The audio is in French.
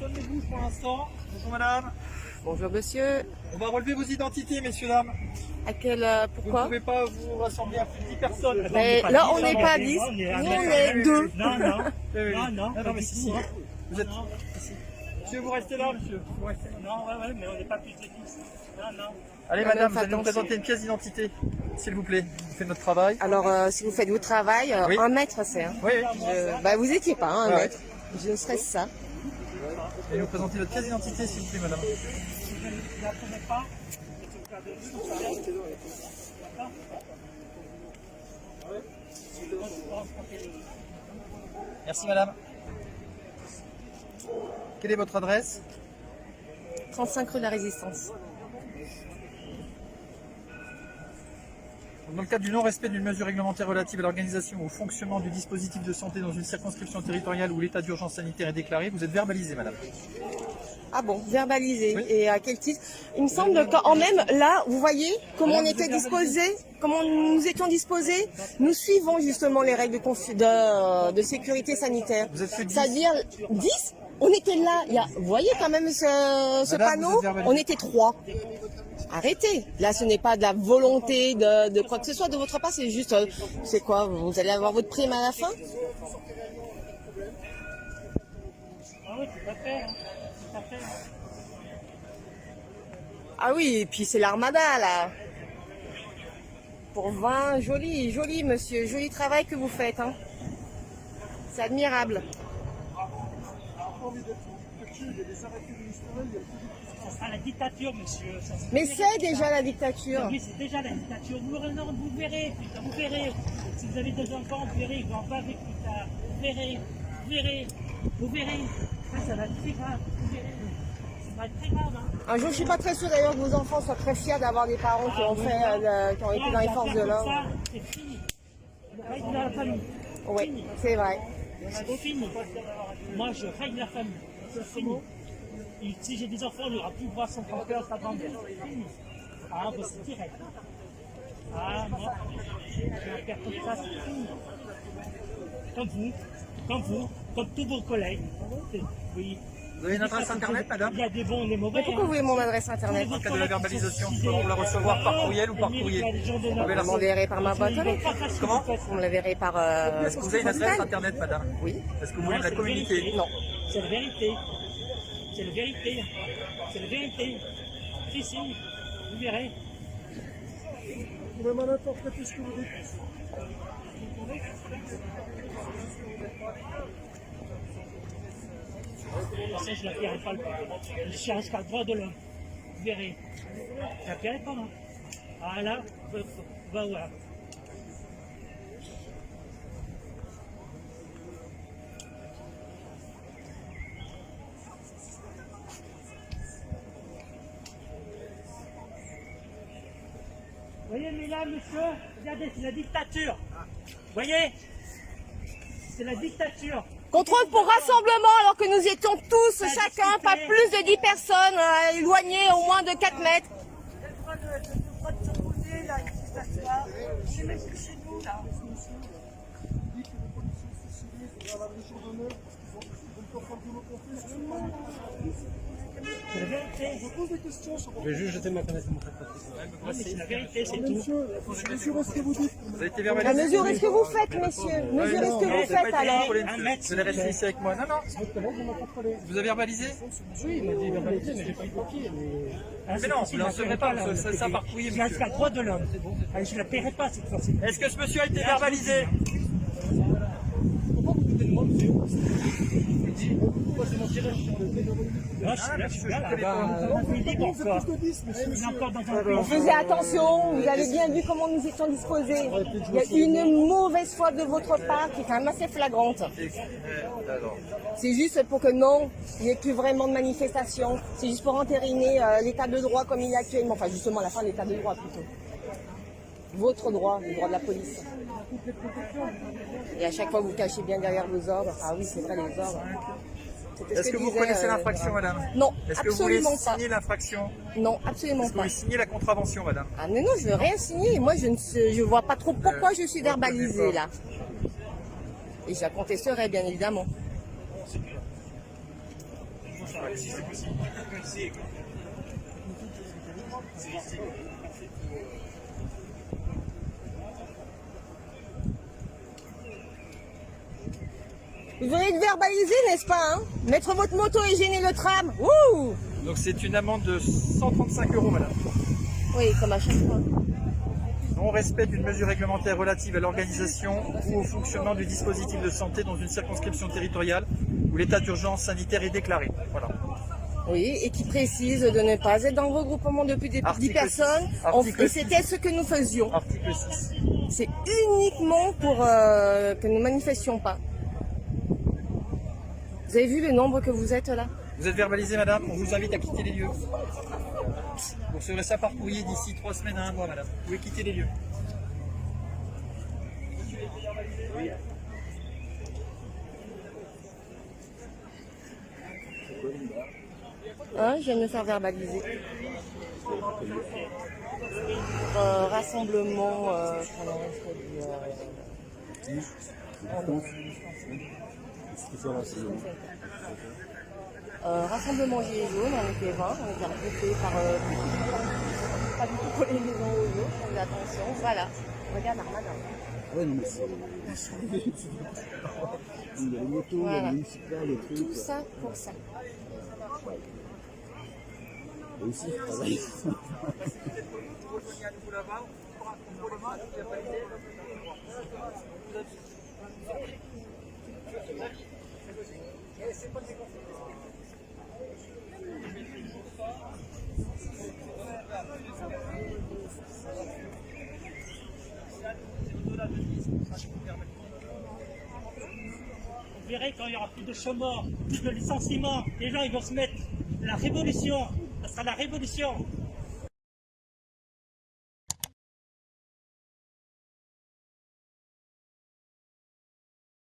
personne ne bouge pour l'instant. Bonjour madame. Bonjour monsieur. On va relever vos identités, messieurs, dames. À quel, Vous ne pourquoi? pouvez pas vous rassembler à plus de 10 personnes. Mais là on n'est pas 10, nous on est 2. Non, non. Oui, oui. Non, non, mais si. Vous êtes... Monsieur, vous restez là, monsieur. Vous restez. Non, ouais, mais on n'est pas plus de 10. Non, non. Allez Madame, madame, vous allez nous attention. présenter une pièce d'identité, s'il vous plaît. On fait notre travail. Alors si vous faites votre travail, Oui. 1 mètre c'est. Hein. Oui, oui. Bah vous étiez pas, hein, 1 Ouais. mètre. Je serais ça. Et nous présenter notre pièce d'identité, s'il vous plaît, madame. Vous ne la connaissez pas. Merci madame. Quelle est votre adresse? 35 rue de la Résistance. Dans le cadre du non-respect d'une mesure réglementaire relative à l'organisation ou au fonctionnement du dispositif de santé dans une circonscription territoriale où l'état d'urgence sanitaire est déclaré, vous êtes verbalisé, madame. Ah bon, verbalisé. Oui. Et à quel titre? Il me semble qu'en même là, vous voyez comment on était disposés, comment nous étions disposés. Nous suivons justement les règles de sécurité sanitaire. Vous êtes que 10. C'est-à-dire 10. On était là. Vous voyez quand même ce Madame, vous panneau. êtes verbalisée. On était 3. Arrêtez. Là, ce n'est pas de la volonté de quoi que ce soit de votre part. C'est juste, c'est quoi? Vous allez avoir votre prime à la fin? Ah oui, tout à fait. Tout à fait. Ah oui, et puis c'est l'armada là. Pour 20, joli, joli monsieur, joli travail que vous faites. Hein. C'est admirable. Ça sera la dictature, monsieur. Ça sera Mais c'est déjà la dictature. Oui, c'est déjà la dictature. Vous verrez, putain, vous verrez. Si vous avez des enfants, vous verrez, ils vont en baver plus tard. Vous verrez, vous verrez, vous verrez. Ça va être très grave, vous verrez. Ça va être très grave, hein. Un jour, je suis pas très sûre d'ailleurs que vos enfants soient très fiers d'avoir des parents qui ont fait, qui ont été dans les forces de l'ordre. Ça, c'est fini. Je règle la famille. Oui, c'est vrai. C'est fini. Moi, je règle la famille. C'est fini. Et si j'ai des enfants, il n'aura plus voir son grand-père, sa grand-mère. C'est fini. Ah, bah, c'est direct. Ah, moi, j'ai un père comme ça, c'est fini. Comme tous vos collègues. Oui. Vous avez une adresse internet, madame? Il y a des bons et des mauvais. Mais pourquoi vous voulez mon adresse internet? En cas de la verbalisation, vous la recevoir par courriel ou par courrier? Vous avez la... Vous m'enverrez par ma boîte aux lettres. Comment? Vous me l'enverrez par... Est-ce que vous avez une adresse internet, madame? Oui. Est-ce que vous voulez me la communiquer? Non. C'est la vérité. C'est la vérité. C'est la vérité. Si, si. Vous verrez. Vous pouvez m'en interpréter ce que vous dites. Ça, je ne la paierai pas le pas. Je cherche pas le droit de l'homme. Vous verrez. Je la paierai pas, moi. Ah là, on va voir. Vous voyez, mais là, monsieur, regardez, c'est la dictature. Vous voyez? C'est la dictature. Contrôle pour rassemblement alors que nous étions tous, chacun, pas plus de 10 personnes, éloignés au moins de 4 mètres. C'est la vérité. Je pose des questions sur votre... Je vais juste jeter ma connaissance. Non, mais c'est la vérité, c'est tout. Monsieur, mesurez ce que vous dites. Vous avez été La verbalisé? mesurez ce que vous faites, messieurs. Mesurez ce que vous faites alors. Vous allez rester ici avec moi. Non, non. Vous avez verbalisé? Oui, il m'a dit verbalisé, mais j'ai pas eu de papier. Mais non, vous ne recevrez pas, ça par courrier, Je la monsieur. fais droit de l'homme. Ah, je ne la paierai pas cette fois-ci. Est-ce que ce monsieur a été verbalisé? Là, je suis là. Il est encore. Il est encore dans un On faisait attention, vous avez bien vu comment nous étions disposés. Il y a une mauvaise foi de votre part qui est quand même assez flagrante. C'est juste pour que non, il n'y ait plus vraiment de manifestation. C'est juste pour entériner l'état de droit comme il est actuellement. Enfin justement la fin de l'état de droit plutôt. Votre droit, le droit de la police. Et à chaque fois vous cachez bien derrière vos ordres. Ah oui, c'est vrai les ordres. C'était ce Est-ce que vous disait, connaissez l'infraction, madame? Non, Est-ce que vous voulez absolument pas. signer l'infraction? Non, absolument Est-ce que vous pas. voulez signer la contravention, madame? Ah mais non, je veux rien signer. Moi, je vois pas trop pourquoi je suis verbalisée là. Et je la contesterai, bien évidemment. si c'est possible. Vous devriez être verbalisé, n'est-ce pas, hein? Mettre votre moto et gêner le tram. Ouh! Donc c'est une amende de 135 €, madame. Oui, comme à chaque fois. Non-respect d'une mesure réglementaire relative à l'organisation ou au fonctionnement du dispositif de santé dans une circonscription territoriale où l'état d'urgence sanitaire est déclaré. Voilà. Oui, et qui précise de ne pas être dans le regroupement de plus de 10 Article personnes. 6. Article Et c'était ce que nous faisions. Article 6. C'est uniquement pour que nous manifestions pas. Vous avez vu le nombre que vous êtes là? Vous êtes verbalisé, madame. On vous invite à quitter les lieux. Vous recevrez ça par courrier d'ici 3 semaines à 1 mois, madame. Vous pouvez quitter les lieux. Hein, je viens de me faire verbaliser. Rassemblement pendant rassemblement Gilets jaunes, on était 20, on était regroupés par pas du tout collés les uns aux autres, on faisait attention, voilà. Regarde Armada. Ouais, non, mais c'est. Il y a les motos, Voilà. les municipales, les trucs. Tout ça pour ça. Et aussi, je travaille. Vous verrez quand il y aura plus de chômeurs, plus de licenciements, les gens ils vont se mettre la révolution. Ça sera la révolution.